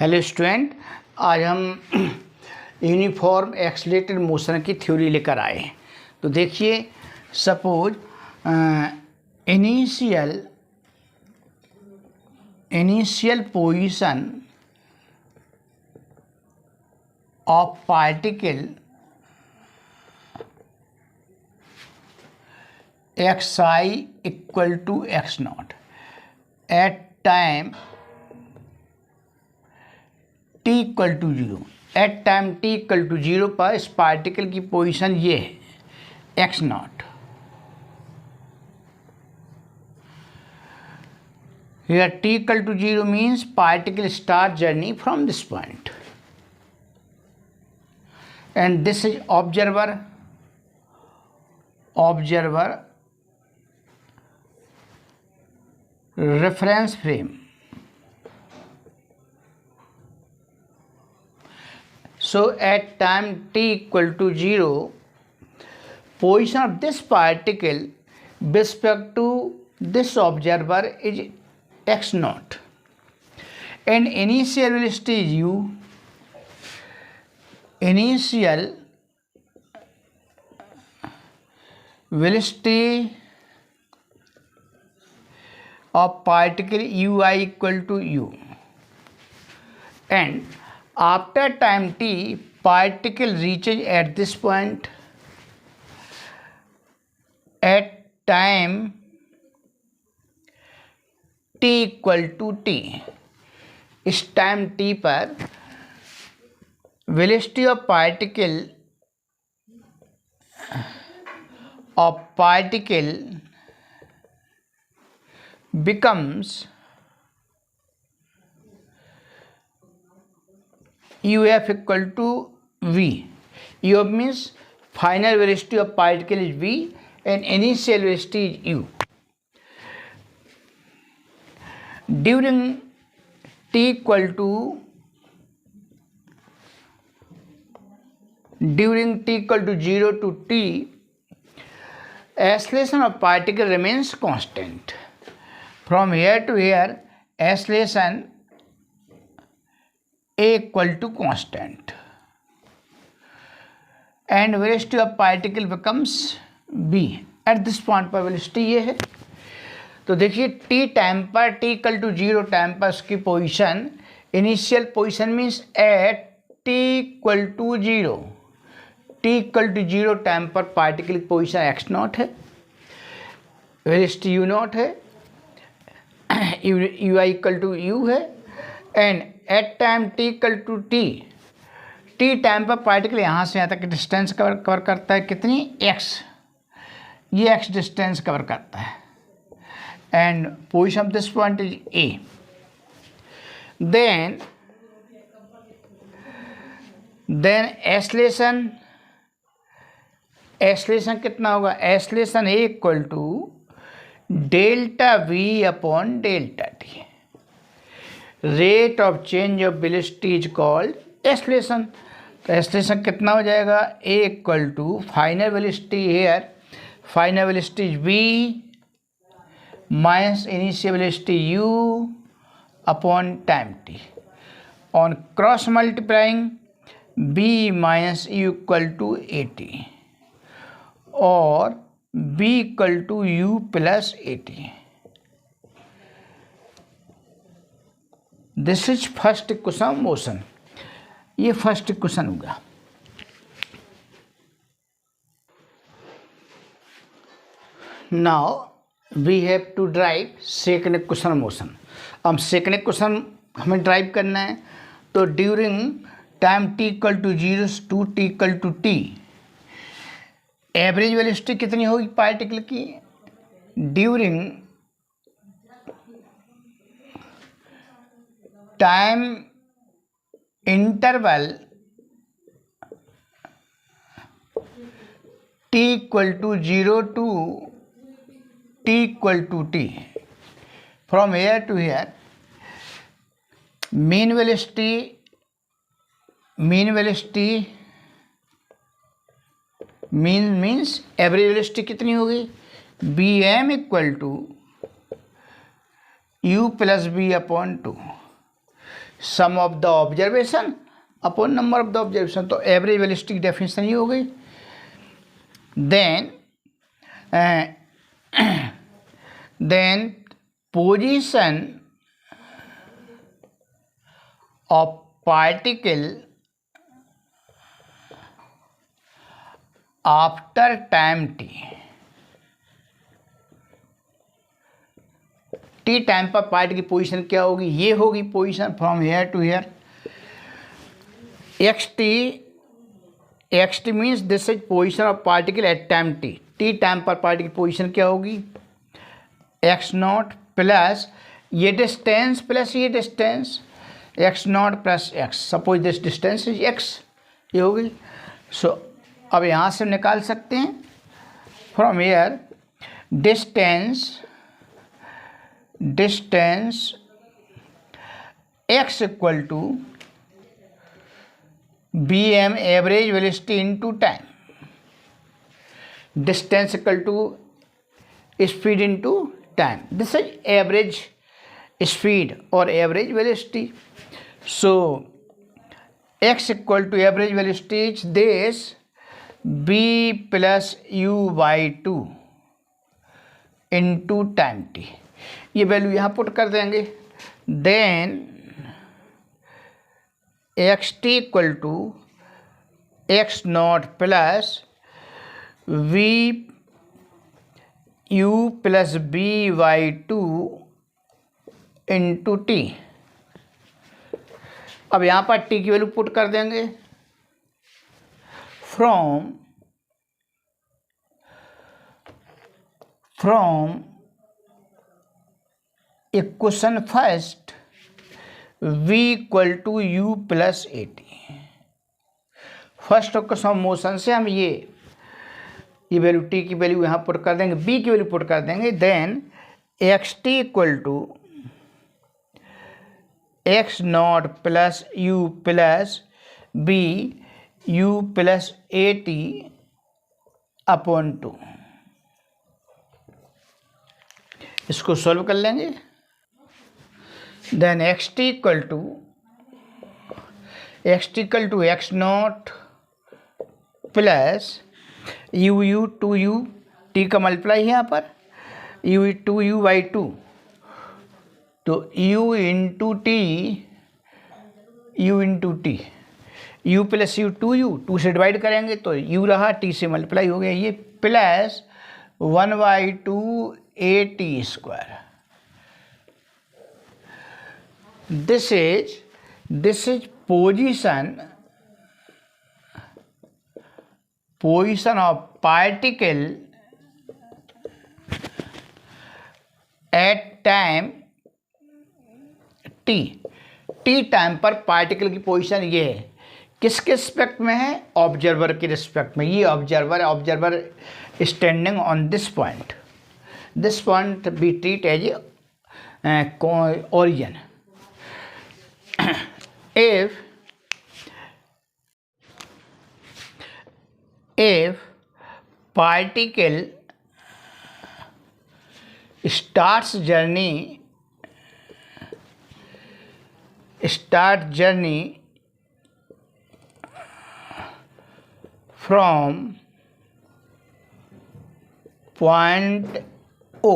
Hello student, आज हम uniform accelerated motion की थ्योरी लेकर आए हैं। तो देखिए, suppose initial position of particle xi equal to x naught at time t equal to 0। At time t equal to 0 पर इस पार्टिकल की पोजीशन ये है x naught. Here t equal to 0 means particle start journey from this point, and this is observer reference frame. So at time t equal to 0, position of this particle with respect to this observer is x naught, and initial velocity is u. Initial velocity of particle ui equal to u, and after time t, particle reaches at this point at time t equal to t। इस time t पर velocity of particle becomes uf equal to v. uf means final velocity of particle is v and initial velocity is u. During t equal to 0 to t, acceleration of particle remains constant. From here to here, acceleration a equal to constant, and velocity of particle becomes b. At this point पर velocity ये है। तो देखिए, t time पर t equal to 0 time पर उसकी position, initial position means at t equal to 0। t equal to 0 time पर particle की पोजीशन x नॉट है, वेलोसिटी u नॉट है, ui इक्वल टू u है, and at time t equal to t time पर particle यहाँ से यहाँ तक डिस्टेंस कवर करता है कितनी, x। ये x डिस्टेंस कवर करता है, and position of this point is A. Then acceleration कितना होगा, acceleration A equal to delta V upon delta T। Rate of change of velocity is called acceleration. तो acceleration कितना हो जाएगा, A equal to final velocity here, final velocity is V minus initial velocity u upon time t. On cross multiplying, b minus u equal to at, or b equal to u plus at. This is first equation of motion. ये first equation होगा। Now we have to drive second equation motion. अब second equation हमें derive करना है, तो during time t equal to 0 to t equal to t, average velocity कितनी होगी particle की, during time interval t equal to 0 to t equal to t. From here to here, mean velocity means average velocity कितनी होगी, bm equal to u plus b upon 2। Sum of the observation upon number of the observation, तो average velocity की definition ये हो गई। Then position of particle after time T, T time पर particle की position क्या होगी, ये होगी position from here to here. X T means this is position of particle at time T, T time पर पार्टिकल की पोजीशन क्या होगी, एक्स नॉट प्लस ये डिस्टेंस प्लस ये distance, X naught plus X, suppose this distance is X, ये होगी। So अब यहाँ से निकाल सकते हैं from here distance X equal to B M average velocity into time, distance equal to speed into time, this is average speed और average velocity. So X equal to average velocity is this B plus U by two into time T, ये value यहाँ put कर देंगे। Then X T equal to X naught plus V U plus B by two into T. अब यहाँ पर T की value put कर देंगे from equation first v equal to you plus A T, first equation motion से हम ये value T की वैल्यू यहाँ पुट कर देंगे, b की वैल्यू पुट कर देंगे। Then X T equal to X naught plus U plus B U plus A T upon two, इसको सॉल्व कर लेंगे। Then X T equal to X naught plus U two you, T का multiply है यहाँ पर, U two U by two, तो u into T, U plus U two U, two से divide करेंगे तो u रहा, टी से मल्टीप्लाई हो गया ये, plus 1/2 A T square. This is position of particle at time T time पर पार्टिकल की पोजीशन ये है, किसके रिस्पेक्ट में है, ऑब्जर्वर के रिस्पेक्ट में। ये observer standing on this point be treat as origin. if particle starts journey from point O,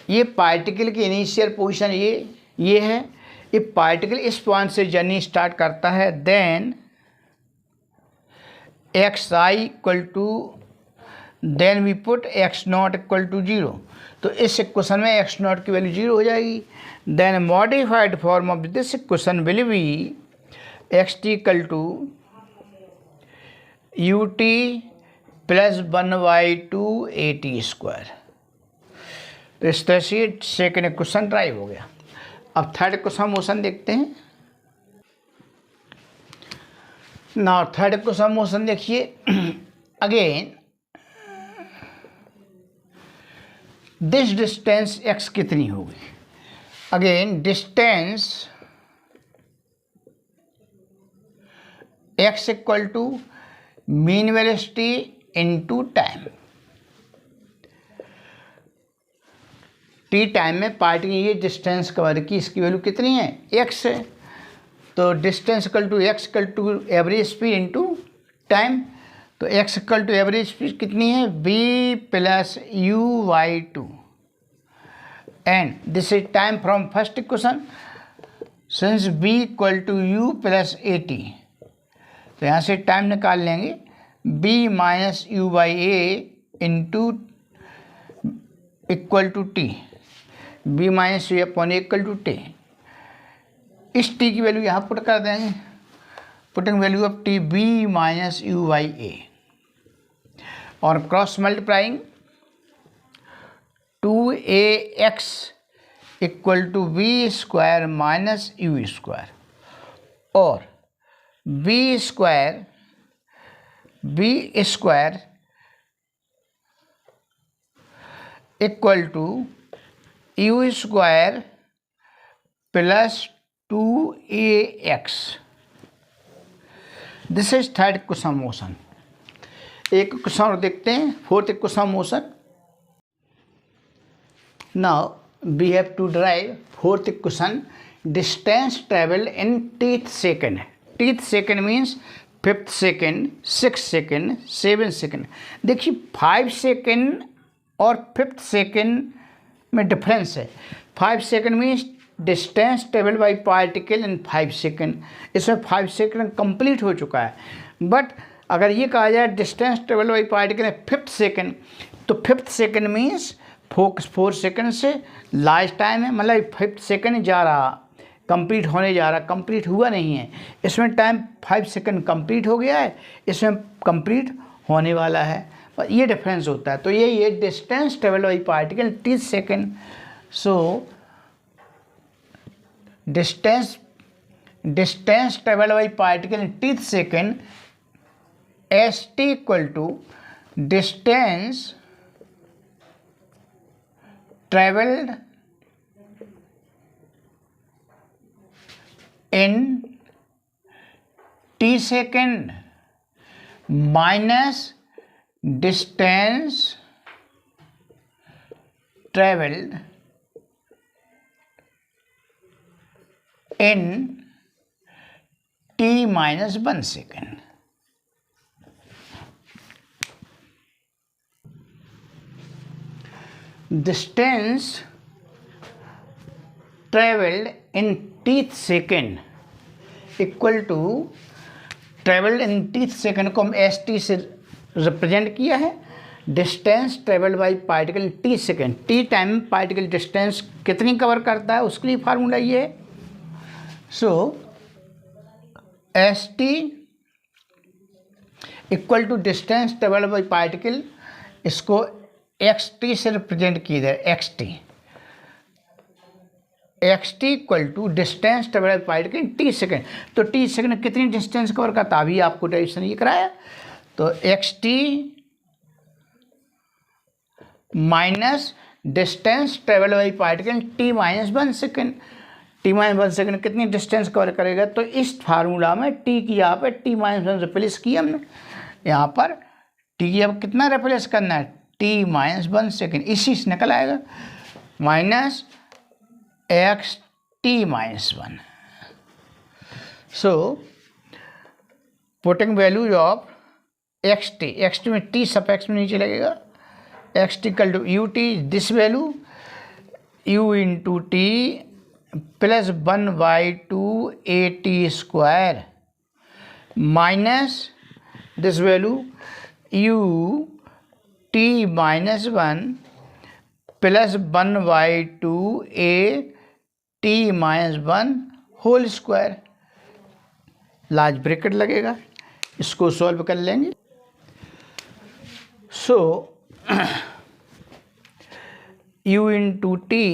ये पार्टिकल की इनिशियल पोजीशन ये है, ये पार्टिकल इस पॉइंट से जर्नी स्टार्ट करता है। Then X I equal to, then we put X naught equal to 0, तो इस इक्वेशन में एक्स नॉट की वैल्यू 0 हो जाएगी। Then modified form of this equation will be X T equal to U T plus 1/2 A T square. तो इस तरह से सेकेंड इक्वेशन ड्राइव हो गया। अब थर्ड इक्वेशन मोशन देखते हैं। नाउ थर्ड इक्वेशन मोशन देखिए। अगेन दिस डिस्टेंस x कितनी होगी, again distance x equal to mean velocity into time. T time में पार्टिकल ये डिस्टेंस कवर की, इसकी वैल्यू कितनी है, x है। तो distance equal to X equal to average speed into time. तो X equal to average speed कितनी है, B plus U by two, and this is time from first equation since B equal to you plus A t. तो यहाँ से time निकाल लेंगे, b minus u by a into equal to t, b minus u upon equal to t. इस t की value यहाँ put कर देंगे, putting value of t b minus u by a, और cross multiplying 2ax equal to b square minus u square, और b square equal to u square plus 2ax। This is third equation motion. एक equation और देखते हैं, fourth equation motion. Now we have to derive fourth equation, distance travel in teeth second. Tth second means 5th second, 6th second, 7th second. देखिए 5 second और 5th second में difference है। 5 second means distance travel by particle in 5 second, इसमें 5 second complete हो चुका है। But अगर ये कहा जाए distance travel by particle in 5th second, तो 5th सेकेंड मीन्स 4 सेकेंड से लास्ट टाइम है, मतलब 5th सेकेंड जा रहा, कंप्लीट होने जा रहा, कंप्लीट हुआ नहीं है। इसमें टाइम 5 सेकेंड कंप्लीट हो गया है, इसमें कंप्लीट होने वाला है, ये डिफरेंस होता है। तो ये distance travel by particle 30 second. So distance travel by particle in 30 second, s t equal to distance travelled in t second minus distance traveled in t minus 1 second. Distance traveled in teeth second equal to travelled in teeth second को हम s t से represent किया है। Distance travelled by particle t second, t time particle distance कितनी cover करता है उसके लिए फार्मूला ये है। So s t equal to distance travelled by particle, इसको एक्स टी से रिप्रेजेंट किया है, x T equal to distance travel particle t second. तो टी सेकेंड कितनी डिस्टेंस कवर करता, अभी आपको डेरिवेशन ये कराया। तो x t minus distance travel by particle T minus 1 second, T minus 1 second कितनी डिस्टेंस कवर करेगा। तो इस फार्मूला में टी की यहाँ पर टी माइनस 1 रिप्लेस किया हमने, यहाँ पर टी की अब कितना रिप्लेस करना है, टी माइनस 1 सेकेंड, इसी से निकल आएगा minus x t minus 1। So putting values of x t में टी सफिक्स में नीचे लगेगा, x T equal to you t, this value u into t plus 1/2 A T square minus this value u t minus 1 plus 1/2 A t minus 1 whole square, large bracket लगेगा, इसको solve कर लेंगे। So u into t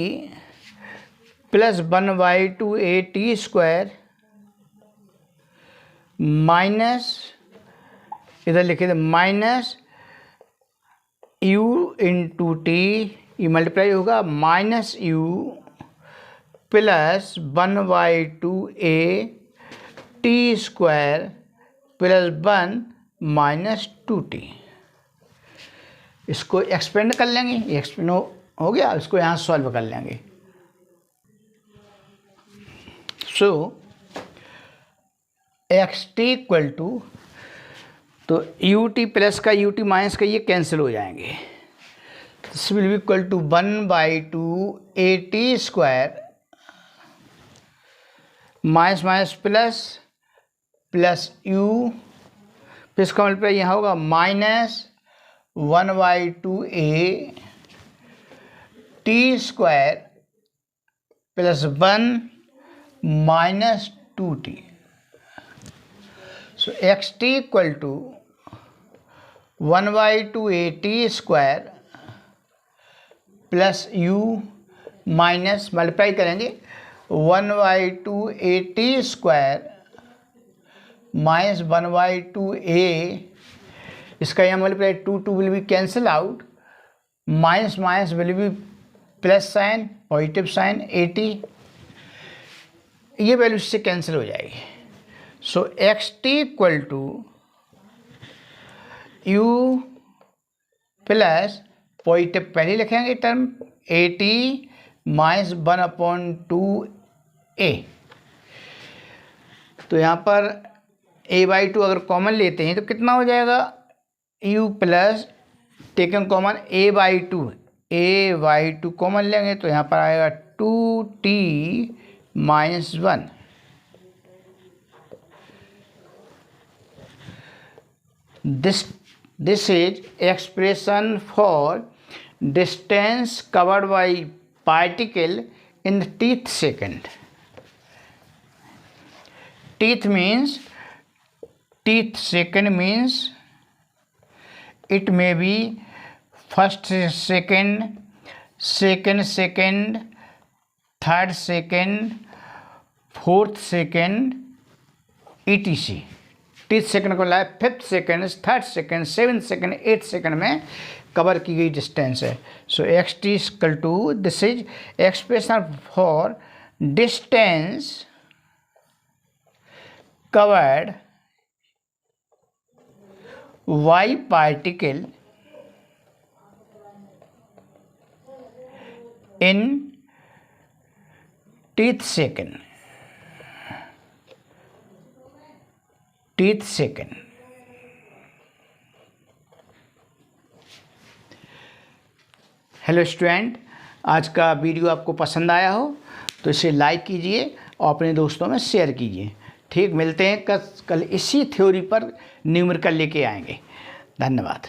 plus 1/2 A T square minus, इधर लिखे थे minus you into T, ये multiply होगा minus you plus 1/2 A T square plus 1 minus 2t। इसको एक्सपेंड कर लेंगे, ये एक्सपेंड हो गया, इसको यहाँ सॉल्व कर लेंगे। So x T equal to, तो यू टी प्लस का यू टी माइनस का ये कैंसिल हो जाएंगे, this will be equal to 1/2 A T square minus minus plus plus u, फिर इसका मल्टीप्लाई यहाँ होगा minus 1/2 A T square plus 1 minus 2t। So x T equal to 1/2 A T square plus u minus multiply करेंगे 1/2 A T square minus 1/2 ए, इसका यहाँ multiply 2 will be cancel out, minus minus will be plus sign, positive sign 80, ये value इससे cancel हो जाएगी। So x T equal to you plus positive पहले लिखेंगे term 80 minus 1/2 ए, तो यहाँ पर a/2 अगर कॉमन लेते हैं तो कितना हो जाएगा, u plus taken common a/2 common लेंगे तो यहाँ पर आएगा 2t minus 1। This is expression for distance covered by particle in the teeth second. Teeth second means it may be first second, second, third second, fourth second, etc। Teeth second को लाए 5th second, 3rd second, 7th second, 8th second में cover की गई distance है। So x T equal to, this is expression for distance covered y particle in teeth second। Hello student, आज का video आपको पसंद आया हो तो इसे लाइक कीजिए और अपने दोस्तों में शेयर कीजिए। ठीक, मिलते हैं कल इसी थ्योरी पर न्यूमेरिकल लेके आएंगे। धन्यवाद।